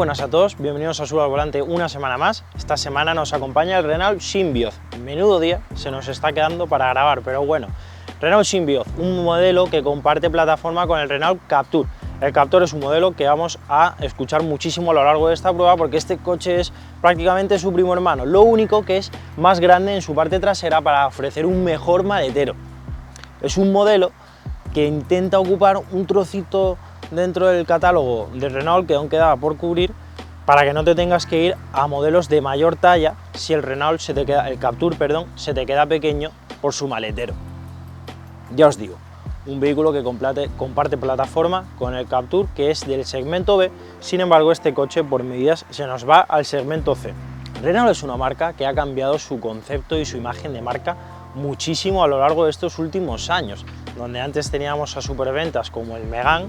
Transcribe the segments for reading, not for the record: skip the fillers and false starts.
buenas a todos, bienvenidos a Sube al Volante una semana más. Esta semana nos acompaña el Renault Symbioz. Menudo día se nos está quedando para grabar, pero bueno. Renault Symbioz, un modelo que comparte plataforma con el Renault Captur. El Captur es un modelo que vamos a escuchar muchísimo a lo largo de esta prueba porque este coche es prácticamente su primo hermano, lo único que es más grande en su parte trasera para ofrecer un mejor maletero. Es un modelo que intenta ocupar un trocito dentro del catálogo de Renault que aún queda por cubrir para que no te tengas que ir a modelos de mayor talla si el el Captur, se te queda pequeño por su maletero. Ya os digo, un vehículo que comparte plataforma con el Captur, que es del segmento B, sin embargo este coche por medidas se nos va al segmento C. Renault es una marca que ha cambiado su concepto y su imagen de marca muchísimo a lo largo de estos últimos años, donde antes teníamos a superventas como el Megane,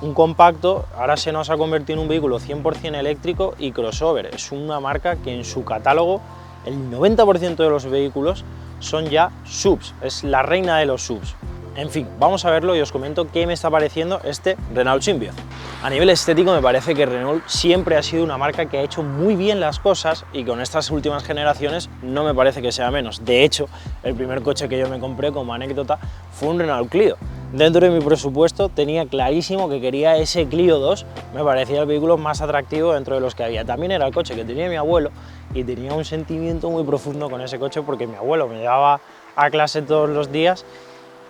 un compacto, ahora se nos ha convertido en un vehículo 100% eléctrico y crossover. Es una marca que en su catálogo el 90% de los vehículos son ya SUVs, es la reina de los SUVs. En fin, vamos a verlo y os comento qué me está pareciendo este Renault Symbioz. A nivel estético me parece que Renault siempre ha sido una marca que ha hecho muy bien las cosas y con estas últimas generaciones no me parece que sea menos. De hecho, el primer coche que yo me compré como anécdota fue un Renault Clio. Dentro de mi presupuesto tenía clarísimo que quería ese Clio 2, me parecía el vehículo más atractivo dentro de los que había. También era el coche que tenía mi abuelo y tenía un sentimiento muy profundo con ese coche porque mi abuelo me llevaba a clase todos los días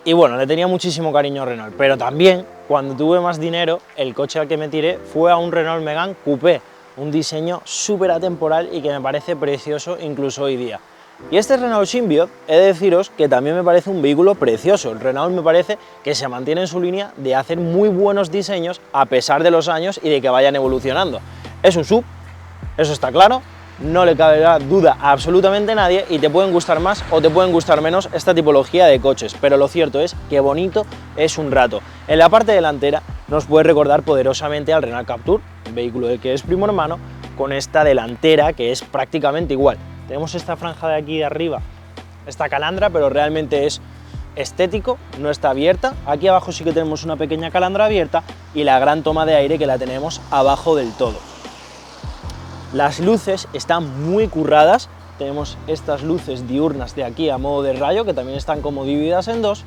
y bueno, le tenía muchísimo cariño a Renault. Pero también, cuando tuve más dinero, el coche al que me tiré fue a un Renault Megane Coupé, un diseño súper atemporal y que me parece precioso incluso hoy día. Y este Renault Symbioz, he de deciros que también me parece un vehículo precioso. El Renault me parece que se mantiene en su línea de hacer muy buenos diseños a pesar de los años y de que vayan evolucionando. Es un SUV, eso está claro, no le caberá duda a absolutamente nadie y te pueden gustar más o te pueden gustar menos esta tipología de coches, pero lo cierto es que bonito es un rato. En la parte delantera nos puede recordar poderosamente al Renault Captur, un vehículo del que es primo hermano, con esta delantera que es prácticamente igual. Tenemos esta franja de aquí de arriba, esta calandra, pero realmente es estético, no está abierta. Aquí abajo sí que tenemos una pequeña calandra abierta y la gran toma de aire que la tenemos abajo del todo. Las luces están muy curradas, tenemos estas luces diurnas de aquí a modo de rayo que también están como divididas en dos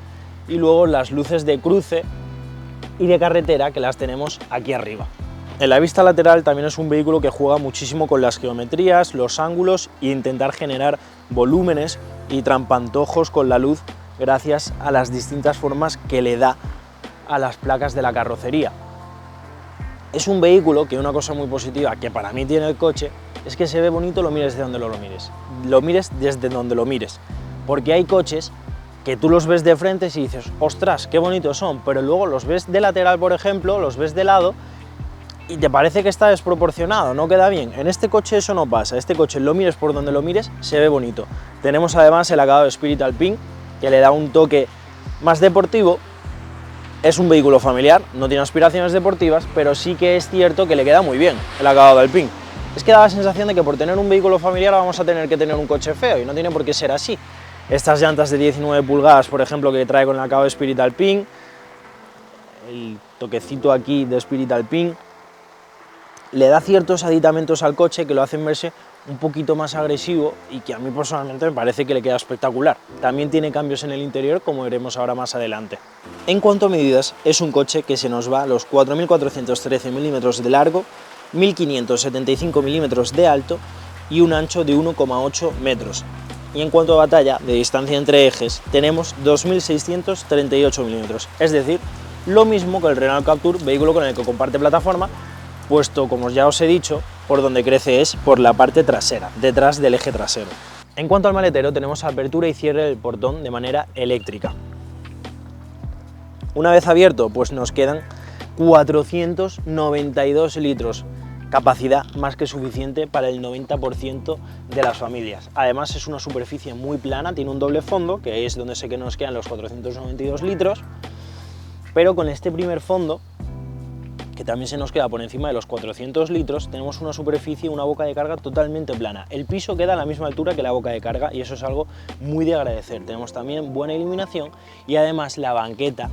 y luego las luces de cruce y de carretera que las tenemos aquí arriba. En la vista lateral también es un vehículo que juega muchísimo con las geometrías, los ángulos e intentar generar volúmenes y trampantojos con la luz gracias a las distintas formas que le da a las placas de la carrocería. Es un vehículo que una cosa muy positiva que para mí tiene el coche es que se ve bonito lo mires de donde lo mires. Lo mires desde donde lo mires, porque hay coches que tú los ves de frente y dices, ostras, qué bonitos son, pero luego los ves de lateral, por ejemplo, los ves de lado y te parece que está desproporcionado, no queda bien. En este coche eso no pasa, este coche lo mires por donde lo mires, se ve bonito. Tenemos además el acabado de Spirit Alpine, que le da un toque más deportivo. Es un vehículo familiar, no tiene aspiraciones deportivas, pero sí que es cierto que le queda muy bien el acabado de Alpine. Es que da la sensación de que por tener un vehículo familiar vamos a tener que tener un coche feo, y no tiene por qué ser así. Estas llantas de 19 pulgadas, por ejemplo, que trae con el acabado de Spirit Alpine, el toquecito aquí de Spirit Alpine, le da ciertos aditamentos al coche que lo hacen verse un poquito más agresivo y que a mí personalmente me parece que le queda espectacular. También tiene cambios en el interior, como veremos ahora más adelante. En cuanto a medidas, es un coche que se nos va a los 4.413 milímetros de largo, 1.575 milímetros de alto y un ancho de 1,8 metros. Y en cuanto a batalla de distancia entre ejes, tenemos 2.638 milímetros, es decir, lo mismo que el Renault Captur, vehículo con el que comparte plataforma, puesto, como ya os he dicho, por donde crece es por la parte trasera, detrás del eje trasero. En cuanto al maletero, tenemos apertura y cierre del portón de manera eléctrica. Una vez abierto, pues nos quedan 492 litros, capacidad más que suficiente para el 90% de las familias. Además es una superficie muy plana, tiene un doble fondo, que es donde sé que nos quedan los 492 litros, pero con este primer fondo, que también se nos queda por encima de los 400 litros, tenemos una superficie, una boca de carga totalmente plana. El piso queda a la misma altura que la boca de carga y eso es algo muy de agradecer. Tenemos también buena iluminación y además la banqueta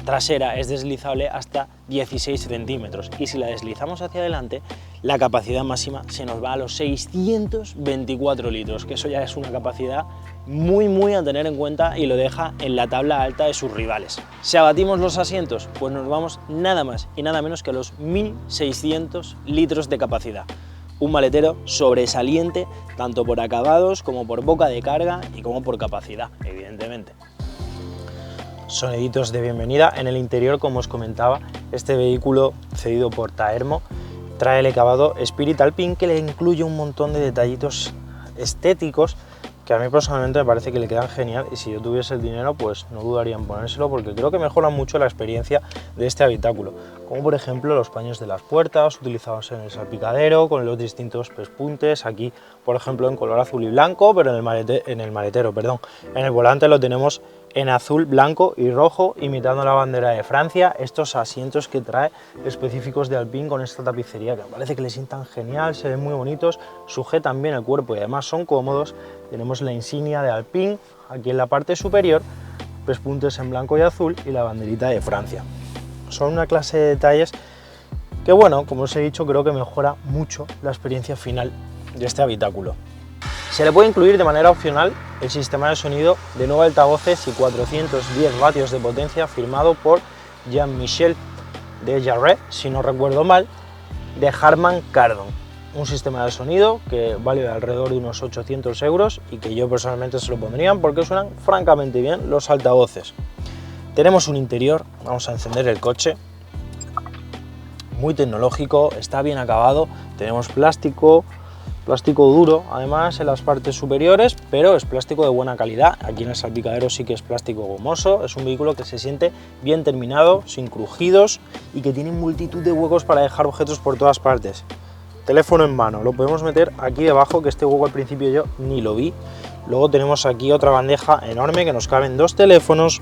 trasera es deslizable hasta 16 centímetros y si la deslizamos hacia adelante, la capacidad máxima se nos va a los 624 litros, que eso ya es una capacidad muy a tener en cuenta y lo deja en la tabla alta de sus rivales. Si abatimos los asientos, pues nos vamos nada más y nada menos que a los 1600 litros de capacidad. Un maletero sobresaliente tanto por acabados como por boca de carga y como por capacidad, evidentemente. Soniditos de bienvenida. En el interior, como os comentaba, este vehículo cedido por Tahermo trae el acabado Spirit Alpine, que le incluye un montón de detallitos estéticos que a mí personalmente me parece que le quedan genial, y si yo tuviese el dinero pues no dudaría en ponérselo, porque creo que mejora mucho la experiencia de este habitáculo, como por ejemplo los paños de las puertas utilizados en el salpicadero con los distintos pespuntes, aquí por ejemplo en color azul y blanco, pero en el maletero, en el volante lo tenemos en azul, blanco y rojo, imitando la bandera de Francia. Estos asientos que trae específicos de Alpine con esta tapicería, que me parece que le sientan genial, se ven muy bonitos, sujetan bien el cuerpo y además son cómodos. Tenemos la insignia de Alpine aquí en la parte superior, pespuntes en blanco y azul y la banderita de Francia. Son una clase de detalles que, bueno, como os he dicho, creo que mejora mucho la experiencia final de este habitáculo. Se le puede incluir de manera opcional el sistema de sonido de 9 altavoces y 410 vatios de potencia, firmado por Jean-Michel Desjardins, si no recuerdo mal, de Harman Kardon. Un sistema de sonido que vale alrededor de unos 800 euros y que yo personalmente se lo pondría porque suenan francamente bien los altavoces. Tenemos un interior, vamos a encender el coche, muy tecnológico, está bien acabado, tenemos plástico duro, además en las partes superiores, pero es plástico de buena calidad. Aquí en el salpicadero sí que es plástico gomoso. Es un vehículo que se siente bien terminado, sin crujidos y que tiene multitud de huecos para dejar objetos por todas partes. Teléfono en mano, lo podemos meter aquí debajo, que este hueco al principio yo ni lo vi. Luego tenemos aquí otra bandeja enorme que nos caben 2 teléfonos,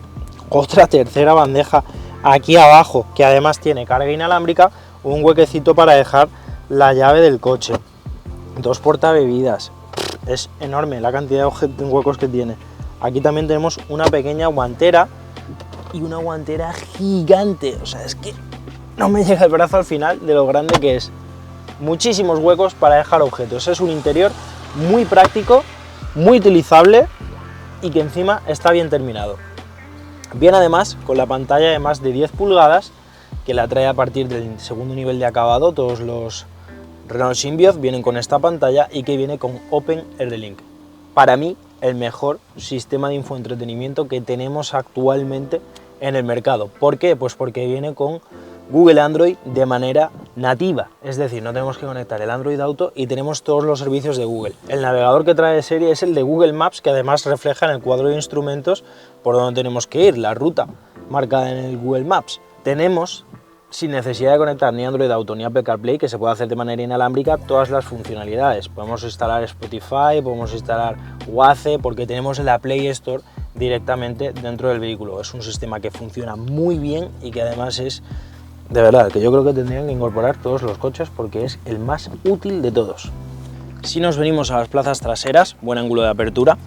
otra tercera bandeja aquí abajo que además tiene carga inalámbrica, un huequecito para dejar la llave del coche. 2 portabebidas, es enorme la cantidad de huecos que tiene. Aquí también tenemos una pequeña guantera y una guantera gigante, o sea, es que no me llega el brazo al final de lo grande que es. Muchísimos huecos para dejar objetos. Es un interior muy práctico, muy utilizable y que encima está bien terminado. Bien, además con la pantalla de más de 10 pulgadas que la trae a partir del segundo nivel de acabado. Todos los Renault Symbioth vienen con esta pantalla y que viene con Open R-Link. Para mí, el mejor sistema de infoentretenimiento que tenemos actualmente en el mercado. ¿Por qué? Pues porque viene con Google Android de manera nativa, es decir, no tenemos que conectar el Android Auto y tenemos todos los servicios de Google. El navegador que trae de serie es el de Google Maps, que además refleja en el cuadro de instrumentos por donde tenemos que ir, la ruta marcada en el Google Maps. Tenemos, sin necesidad de conectar ni Android Auto ni Apple CarPlay, que se puede hacer de manera inalámbrica, todas las funcionalidades. Podemos instalar Spotify, podemos instalar Waze, porque tenemos la Play Store directamente dentro del vehículo. Es un sistema que funciona muy bien y que además es, de verdad, que yo creo que tendrían que incorporar todos los coches porque es el más útil de todos. Si nos venimos a las plazas traseras, buen ángulo de apertura,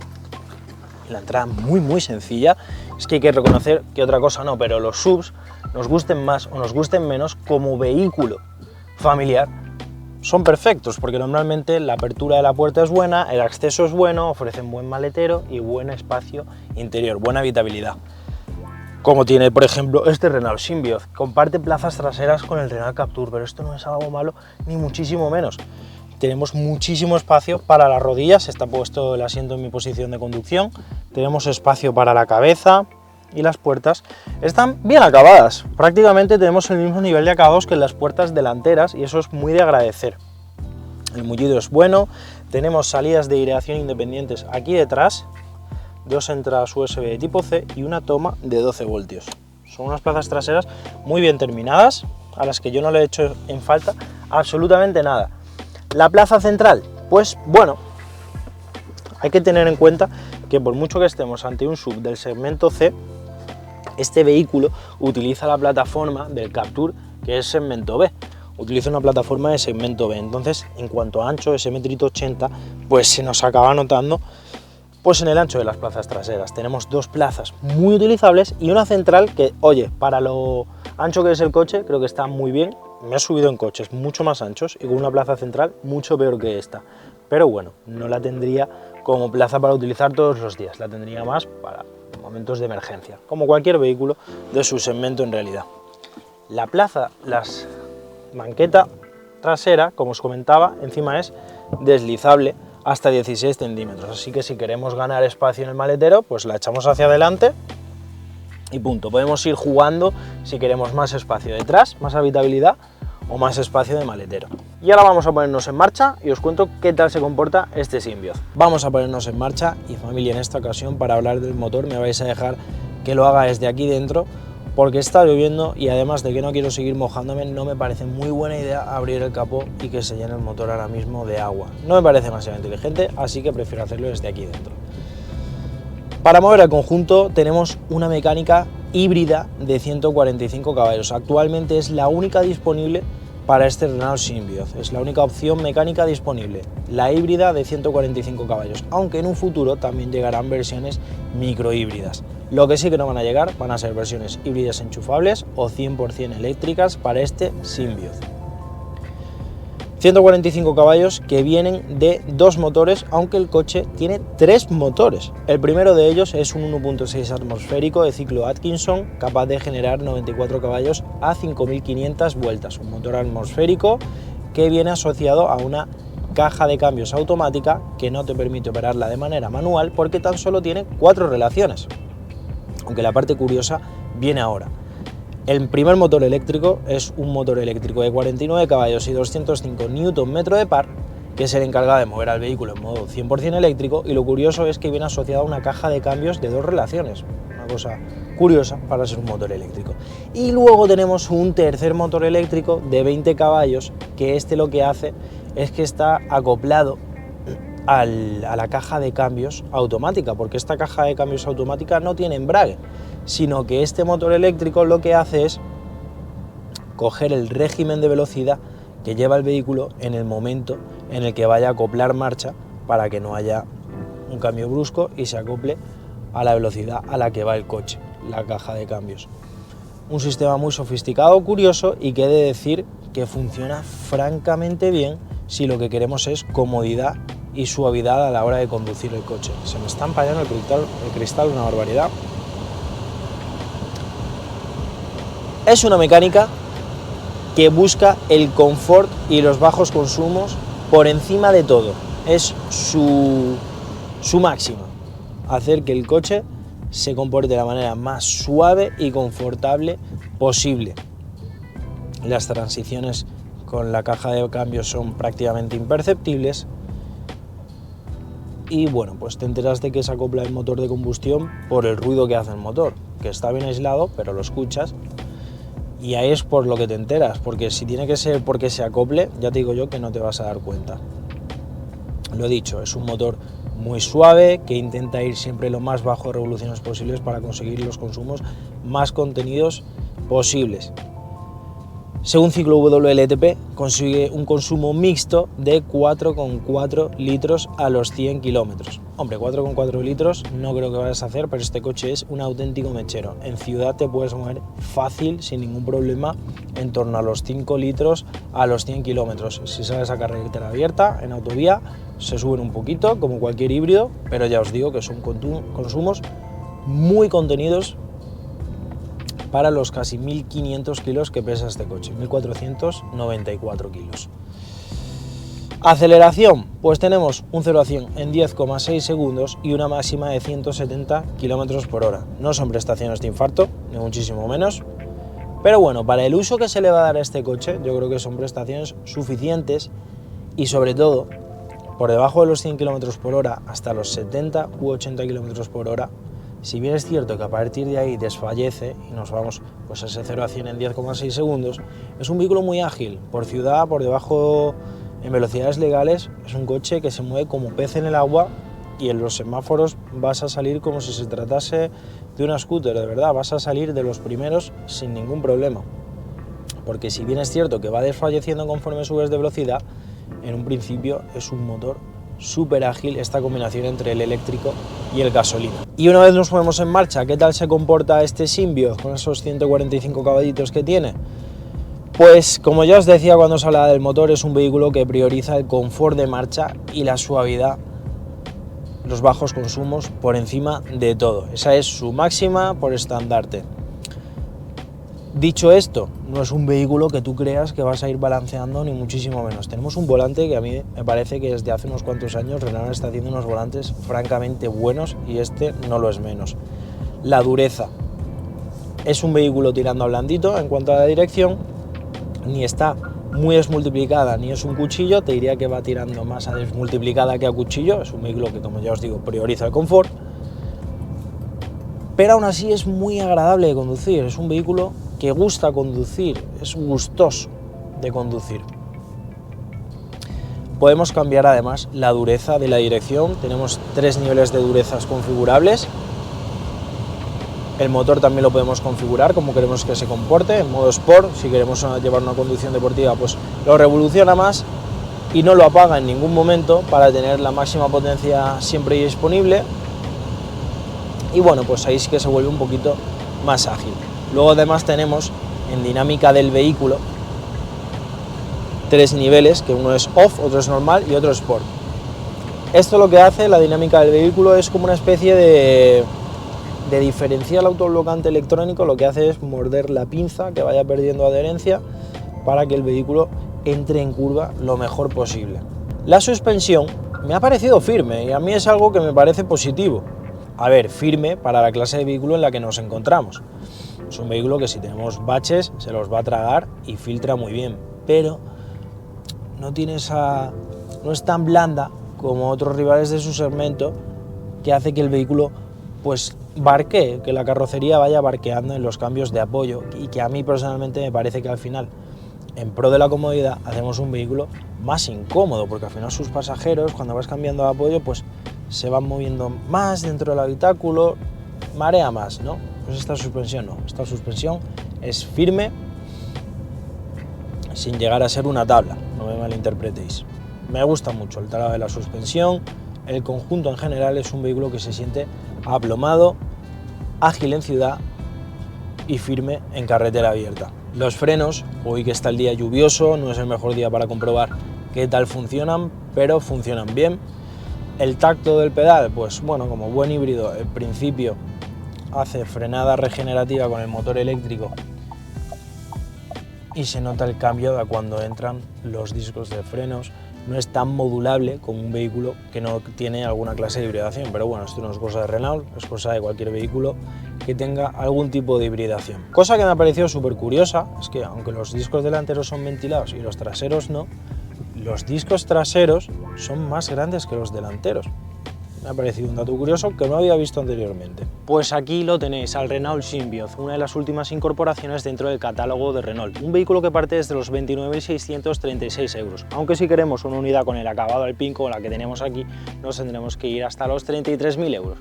la entrada muy sencilla. Es que hay que reconocer que otra cosa no, pero los SUVs, nos gusten más o nos gusten menos, como vehículo familiar son perfectos, porque normalmente la apertura de la puerta es buena, el acceso es bueno, ofrecen buen maletero y buen espacio interior, buena habitabilidad. Como tiene, por ejemplo, este Renault Symbioth. Comparte plazas traseras con el Renault Captur, pero esto no es algo malo, ni muchísimo menos. Tenemos muchísimo espacio para las rodillas, está puesto el asiento en mi posición de conducción, tenemos espacio para la cabeza y las puertas están bien acabadas. Prácticamente tenemos el mismo nivel de acabados que en las puertas delanteras y eso es muy de agradecer. El mullido es bueno, tenemos salidas de aireación independientes aquí detrás, 2 entradas USB de tipo C y una toma de 12 voltios. Son unas plazas traseras muy bien terminadas, a las que yo no le he hecho en falta absolutamente nada. La plaza central, pues bueno, hay que tener en cuenta que por mucho que estemos ante un SUV del segmento C, este vehículo utiliza la plataforma del Captur, que es segmento B. Utiliza una plataforma de segmento B, entonces en cuanto a ancho, ese metrito 80, pues se nos acaba notando Pues en el ancho de las plazas traseras tenemos dos plazas muy utilizables y una central que, oye, para lo ancho que es el coche, creo que está muy bien. Me he subido en coches mucho más anchos y con una plaza central mucho peor que esta. Pero bueno, no la tendría como plaza para utilizar todos los días, la tendría más para momentos de emergencia, como cualquier vehículo de su segmento en realidad. La plaza, las banqueta trasera, como os comentaba, encima es deslizable hasta 16 centímetros, así que si queremos ganar espacio en el maletero, pues la echamos hacia adelante y punto. Podemos ir jugando si queremos más espacio detrás, más habitabilidad o más espacio de maletero. Y ahora vamos a ponernos en marcha y os cuento qué tal se comporta este Symbioz. Vamos a ponernos en marcha y familia, en esta ocasión para hablar del motor me vais a dejar que lo haga desde aquí dentro, porque está lloviendo y además de que no quiero seguir mojándome, no me parece muy buena idea abrir el capó y que se llene el motor ahora mismo de agua. No me parece demasiado inteligente, así que prefiero hacerlo desde aquí dentro. Para mover el conjunto tenemos una mecánica híbrida de 145 caballos. Actualmente es la única disponible para este Renault Symbioz. Es la única opción mecánica disponible, la híbrida de 145 caballos, aunque en un futuro también llegarán versiones microhíbridas. Lo que sí que no van a llegar van a ser versiones híbridas enchufables o 100% eléctricas para este Symbioz. 145 caballos que vienen de dos motores, aunque el coche tiene tres motores. El primero de ellos es un 1.6 atmosférico de ciclo Atkinson, capaz de generar 94 caballos a 5.500 vueltas. Un motor atmosférico que viene asociado a una caja de cambios automática que no te permite operarla de manera manual porque tan solo tiene 4 relaciones. Aunque la parte curiosa viene ahora. El primer motor eléctrico es un motor eléctrico de 49 caballos y 205 Nm de par, que es el encargado de mover al vehículo en modo 100% eléctrico, y lo curioso es que viene asociado a una caja de cambios de 2 relaciones, una cosa curiosa para ser un motor eléctrico. Y luego tenemos un tercer motor eléctrico de 20 caballos, que lo que hace es que está acoplado a la caja de cambios automática, porque esta caja de cambios automática no tiene embrague, sino que este motor eléctrico lo que hace es coger el régimen de velocidad que lleva el vehículo en el momento en el que vaya a acoplar marcha, para que no haya un cambio brusco y se acople a la velocidad a la que va el coche, la caja de cambios. Un sistema muy sofisticado, curioso, y que he de decir que funciona francamente bien si lo que queremos es comodidad y suavidad a la hora de conducir el coche. Se me está empañando el cristal, una barbaridad. Es una mecánica que busca el confort y los bajos consumos por encima de todo. Es su máxima, hacer que el coche se comporte de la manera más suave y confortable posible. Las transiciones con la caja de cambios son prácticamente imperceptibles y bueno, pues te enteras de que se acopla el motor de combustión por el ruido que hace el motor, que está bien aislado, pero lo escuchas. Y ahí es por lo que te enteras, porque si tiene que ser porque se acople, ya te digo yo que no te vas a dar cuenta. Lo dicho, es un motor muy suave que intenta ir siempre lo más bajo de revoluciones posibles para conseguir los consumos más contenidos posibles. Según ciclo WLTP, consigue un consumo mixto de 4,4 litros a los 100 kilómetros. Hombre, 4,4 litros no creo que vayas a hacer, pero este coche es un auténtico mechero. En ciudad te puedes mover fácil, sin ningún problema, en torno a los 5 litros a los 100 kilómetros. Si sales a carretera abierta, en autovía, se suben un poquito, como cualquier híbrido, pero ya os digo que son consumos muy contenidos para los casi 1.500 kilos que pesa este coche, 1.494 kilos. Aceleración, pues tenemos un 0 a 100 en 10,6 segundos y una máxima de 170 km por hora. No son prestaciones de infarto, ni muchísimo menos, pero bueno, para el uso que se le va a dar a este coche, yo creo que son prestaciones suficientes y sobre todo, por debajo de los 100 km por hora hasta los 70 u 80 km por hora, si bien es cierto que a partir de ahí desfallece y nos vamos pues a ese 0 a 100 en 10,6 segundos, es un vehículo muy ágil, por ciudad, por debajo, en velocidades legales, es un coche que se mueve como pez en el agua y en los semáforos vas a salir como si se tratase de una scooter, de verdad, vas a salir de los primeros sin ningún problema. Porque si bien es cierto que va desfalleciendo conforme subes de velocidad, en un principio es un motor súper ágil esta combinación entre el eléctrico y el gasolina. Y una vez nos ponemos en marcha, ¿qué tal se comporta este Symbioz con esos 145 caballitos que tiene? Pues como ya os decía cuando os hablaba del motor, es un vehículo que prioriza el confort de marcha y la suavidad, los bajos consumos por encima de todo. Esa es su máxima por estandarte. Dicho esto, no es un vehículo que tú creas que vas a ir balanceando ni muchísimo menos. Tenemos un volante que a mí me parece que desde hace unos cuantos años Renault está haciendo unos volantes francamente buenos y este no lo es menos. La dureza. Es un vehículo tirando a blandito en cuanto a la dirección, ni está muy desmultiplicada ni es un cuchillo, te diría que va tirando más a desmultiplicada que a cuchillo. Es un vehículo que, como ya os digo, prioriza el confort, pero aún así es muy agradable de conducir, es un vehículo que gusta conducir, es gustoso de conducir. Podemos cambiar además la dureza de la dirección, tenemos 3 niveles de durezas configurables. El motor también lo podemos configurar como queremos que se comporte, en modo Sport. Si queremos llevar una conducción deportiva, pues lo revoluciona más y no lo apaga en ningún momento para tener la máxima potencia siempre disponible. Y bueno, pues ahí sí que se vuelve un poquito más ágil. Luego además tenemos en dinámica del vehículo 3 niveles, que uno es Off, otro es normal y otro Sport. Esto lo que hace, la dinámica del vehículo, es como una especie de diferencial autoblocante electrónico. Lo que hace es morder la pinza que vaya perdiendo adherencia para que el vehículo entre en curva lo mejor posible. La suspensión me ha parecido firme y a mí es algo que me parece positivo. A ver, firme para la clase de vehículo en la que nos encontramos. Es un vehículo que si tenemos baches se los va a tragar y filtra muy bien, pero no es tan blanda como otros rivales de su segmento, que hace que el vehículo pues barquee, que la carrocería vaya barqueando en los cambios de apoyo, y que a mí personalmente me parece que al final, en pro de la comodidad, hacemos un vehículo más incómodo, porque al final sus pasajeros, cuando vas cambiando de apoyo, pues se van moviendo más dentro del habitáculo, marea más, ¿no? Pues esta suspensión no, esta suspensión es firme, sin llegar a ser una tabla, no me malinterpretéis. Me gusta mucho el talado de la suspensión, el conjunto en general es un vehículo que se siente aplomado, ágil en ciudad y firme en carretera abierta. Los frenos, hoy que está el día lluvioso, no es el mejor día para comprobar qué tal funcionan, pero funcionan bien. El tacto del pedal, pues bueno, como buen híbrido, al principio hace frenada regenerativa con el motor eléctrico y se nota el cambio de cuando entran los discos de frenos. No es tan modulable como un vehículo que no tiene alguna clase de hibridación, pero bueno, esto no es cosa de Renault, es cosa de cualquier vehículo que tenga algún tipo de hibridación. Cosa que me ha parecido súper curiosa es que, aunque los discos delanteros son ventilados y los traseros no, los discos traseros son más grandes que los delanteros. Me ha parecido un dato curioso que no había visto anteriormente. Pues aquí lo tenéis, al Renault Symbioz, una de las últimas incorporaciones dentro del catálogo de Renault. Un vehículo que parte desde los 29.636 euros, aunque si queremos una unidad con el acabado alpine como la que tenemos aquí, nos tendremos que ir hasta los 33.000 euros.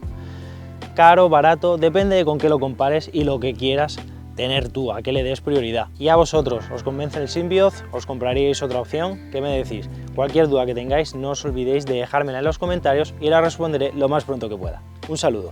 Caro, barato, depende de con qué lo compares y lo que quieras tener tú, a qué le des prioridad. Y a vosotros, ¿os convence el Symbioz? ¿Os compraríais otra opción? ¿Qué me decís? Cualquier duda que tengáis, no os olvidéis de dejármela en los comentarios y la responderé lo más pronto que pueda. Un saludo.